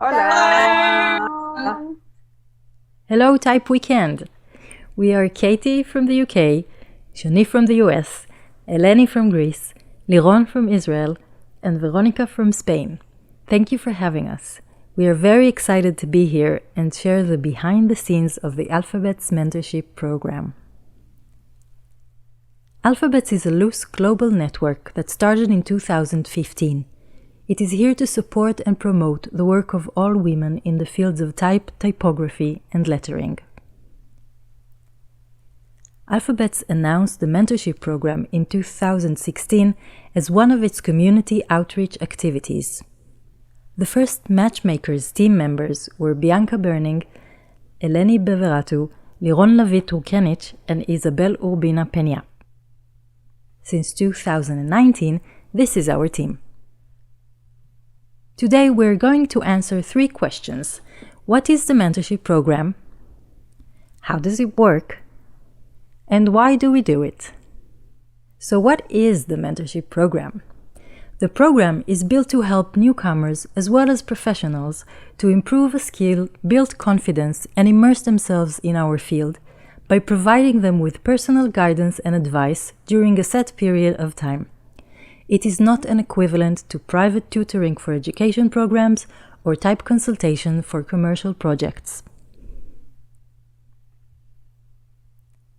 Hola! Hello, Type Weekend! We are Katie from the UK, Shani from the US, Eleni from Greece, Liron from Israel, and Veronica from Spain. Thank you for having us. We are very excited to be here and share the behind the scenes of the Alphabettes Mentorship Program. Alphabettes is a loose global network that started in 2015. It is here to support and promote the work of all women in the fields of typography, and lettering. Alphabettes announced the mentorship program in 2016 as one of its community outreach activities. The first Matchmakers team members were Bianca Berning, Eleni Beveratu, Liron Lavit-Turkenich, and Isabel Urbina Peña. Since 2019, this is our team. Today we're going to answer 3 questions. What is the mentorship program? How does it work? And why do we do it? So what is the mentorship program? The program is built to help newcomers as well as professionals to improve a skill, build confidence, and immerse themselves in our field by providing them with personal guidance and advice during a set period of time. It is not an equivalent to private tutoring for education programs or type consultation for commercial projects.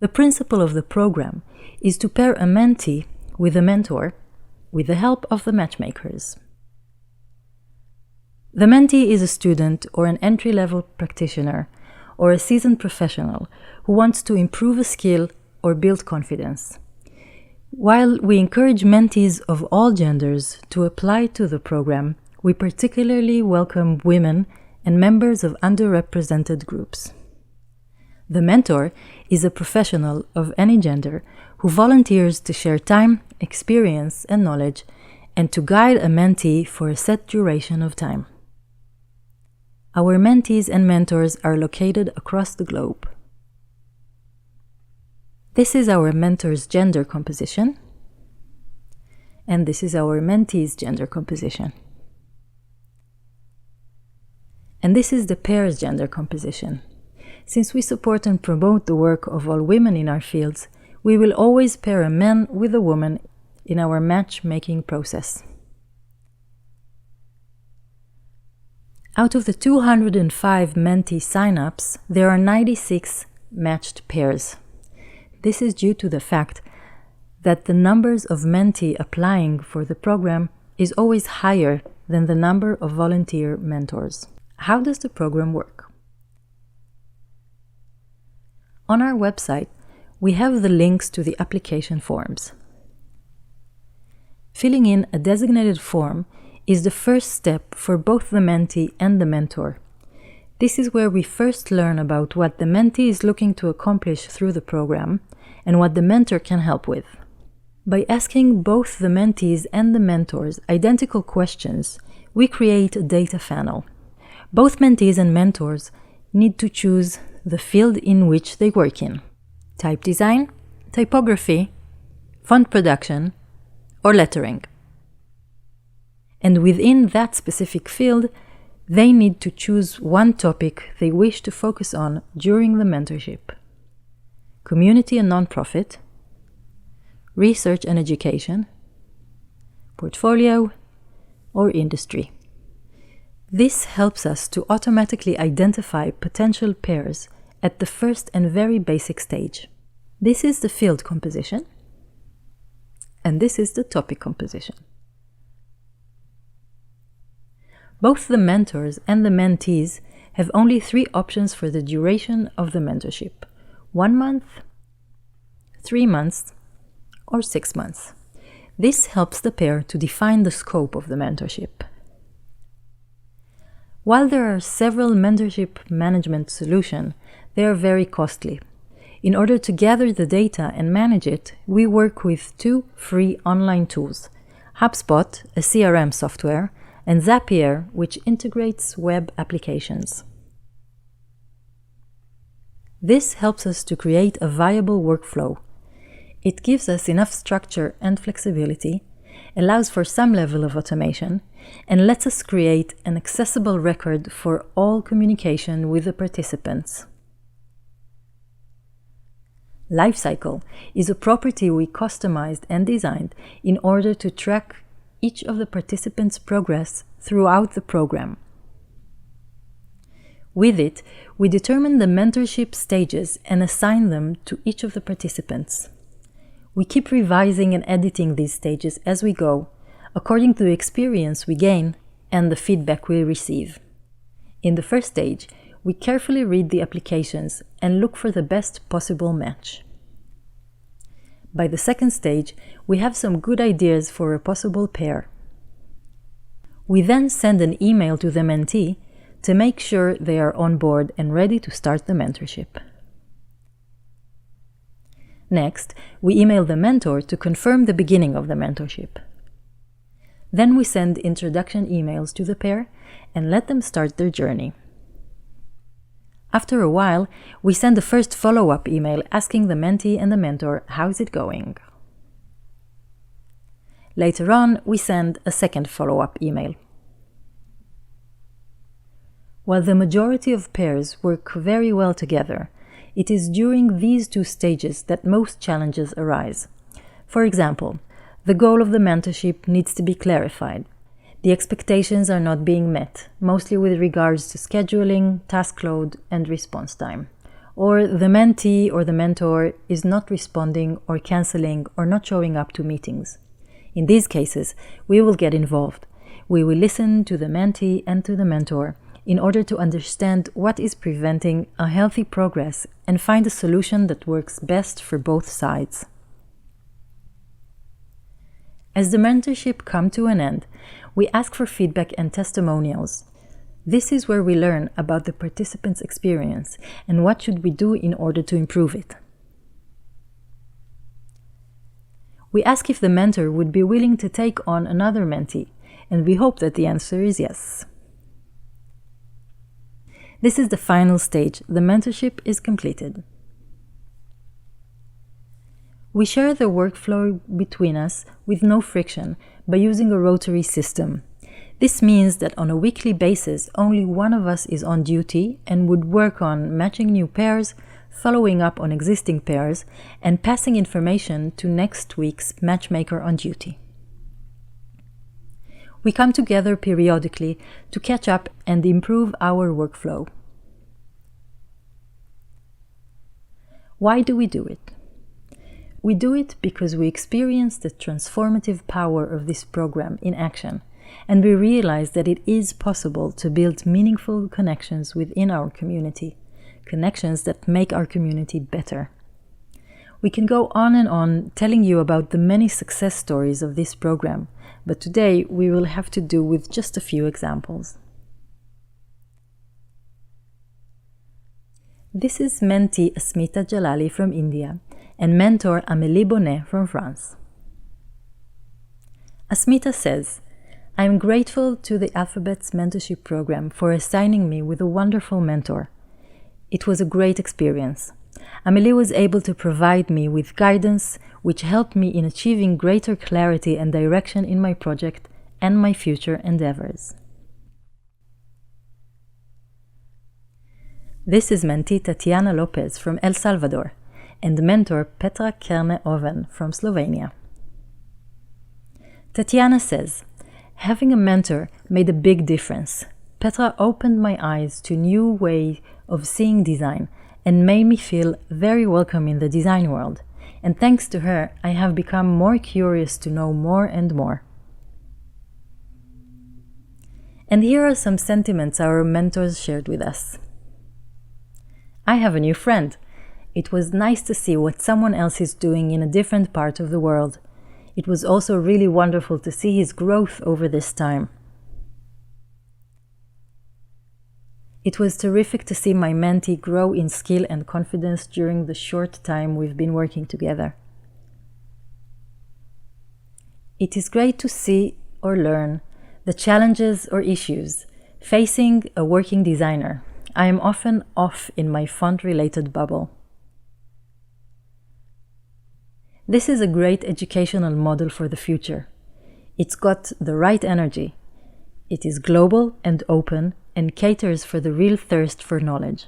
The principle of the program is to pair a mentee with a mentor with the help of the matchmakers. The mentee is a student or an entry-level practitioner or a seasoned professional who wants to improve a skill or build confidence. While we encourage mentees of all genders to apply to the program, we particularly welcome women and members of underrepresented groups. The mentor is a professional of any gender who volunteers to share time, experience, and knowledge, and to guide a mentee for a set duration of time. Our mentees and mentors are located across the globe. This is our mentor's gender composition, and this is our mentee's gender composition. And this is the pair's gender composition. Since we support and promote the work of all women in our fields, we will always pair a man with a woman in our matchmaking process. Out of the 205 mentee sign-ups, there are 96 matched pairs. This is due to the fact that the numbers of mentee applying for the program is always higher than the number of volunteer mentors. How does the program work? On our website, we have the links to the application forms. Filling in a designated form is the first step for both the mentee and the mentor. This is where we first learn about what the mentee is looking to accomplish through the program and what the mentor can help with. By asking both the mentees and the mentors identical questions, we create a data funnel. Both mentees and mentors need to choose the field in which they work in: type design, typography, font production, or lettering. And within that specific field, they need to choose one topic they wish to focus on during the mentorship: community and nonprofit, research and education, portfolio, or industry. This helps us to automatically identify potential pairs at the first and very basic stage. This is the field composition, and this is the topic composition. Both the mentors and the mentees have only 3 options for the duration of the mentorship: 1 month, 3 months, or 6 months. This helps the pair to define the scope of the mentorship. While there are several mentorship management solutions, they are very costly. In order to gather the data and manage it, we work with 2 free online tools: HubSpot, a CRM software, and Zapier, which integrates web applications. This helps us to create a viable workflow. It gives us enough structure and flexibility, allows for some level of automation, and lets us create an accessible record for all communication with the participants. Lifecycle is a property we customized and designed in order to track each of the participants' progress throughout the program. With it, we determine the mentorship stages and assign them to each of the participants. We keep revising and editing these stages as we go, according to the experience we gain and the feedback we receive. In the first stage, we carefully read the applications and look for the best possible match. By the second stage, we have some good ideas for a possible pair. We then send an email to the mentee to make sure they are on board and ready to start the mentorship. Next, we email the mentor to confirm the beginning of the mentorship. Then we send introduction emails to the pair and let them start their journey. After a while, we send the first follow-up email asking the mentee and the mentor, how's it going? Later on, we send a second follow-up email. While the majority of pairs work very well together, it is during these two stages that most challenges arise. For example, the goal of the mentorship needs to be clarified. The expectations are not being met, mostly with regards to scheduling, task load, and response time. Or the mentee or the mentor is not responding or canceling or not showing up to meetings. In these cases, we will get involved. We will listen to the mentee and to the mentor in order to understand what is preventing a healthy progress and find a solution that works best for both sides. As the mentorship comes to an end, we ask for feedback and testimonials. This is where we learn about the participants' experience and what should we do in order to improve it. We ask if the mentor would be willing to take on another mentee, and we hope that the answer is yes. This is the final stage. The mentorship is completed. We share the workflow between us with no friction by using a rotary system. This means that on a weekly basis, only one of us is on duty and would work on matching new pairs, following up on existing pairs, and passing information to next week's matchmaker on duty. We come together periodically to catch up and improve our workflow. Why do we do it? We do it because we experience the transformative power of this program in action, and we realize that it is possible to build meaningful connections within our community, connections that make our community better. We can go on and on telling you about the many success stories of this program, but today we will have to do with just a few examples. This is mentee Asmita Jalali from India and mentor Amélie Bonnet from France. Asmita says, I am grateful to the Alphabettes Mentorship Program for assigning me with a wonderful mentor. It was a great experience. Amélie was able to provide me with guidance which helped me in achieving greater clarity and direction in my project and my future endeavors. This is mentee Tatiana Lopez from El Salvador and mentor Petra Kerne-Oven from Slovenia. Tatiana says, having a mentor made a big difference. Petra opened my eyes to a new way of seeing design and made me feel very welcome in the design world. And thanks to her, I have become more curious to know more and more. And here are some sentiments our mentors shared with us. I have a new friend. It was nice to see what someone else is doing in a different part of the world. It was also really wonderful to see his growth over this time. It was terrific to see my mentee grow in skill and confidence during the short time we've been working together. It is great to see or learn the challenges or issues facing a working designer. I am often off in my font-related bubble. This is a great educational model for the future. It's got the right energy. It is global and open and caters for the real thirst for knowledge.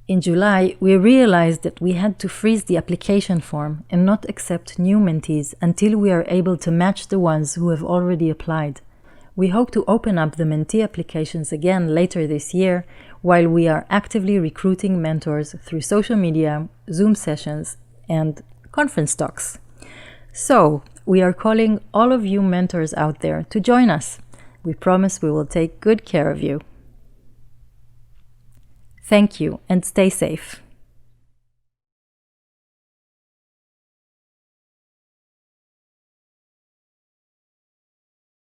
In July, we realized that we had to freeze the application form and not accept new mentees until we are able to match the ones who have already applied. We hope to open up the mentee applications again later this year, while we are actively recruiting mentors through social media, Zoom sessions, and conference talks. So, we are calling all of you mentors out there to join us. We promise we will take good care of you. Thank you, and stay safe.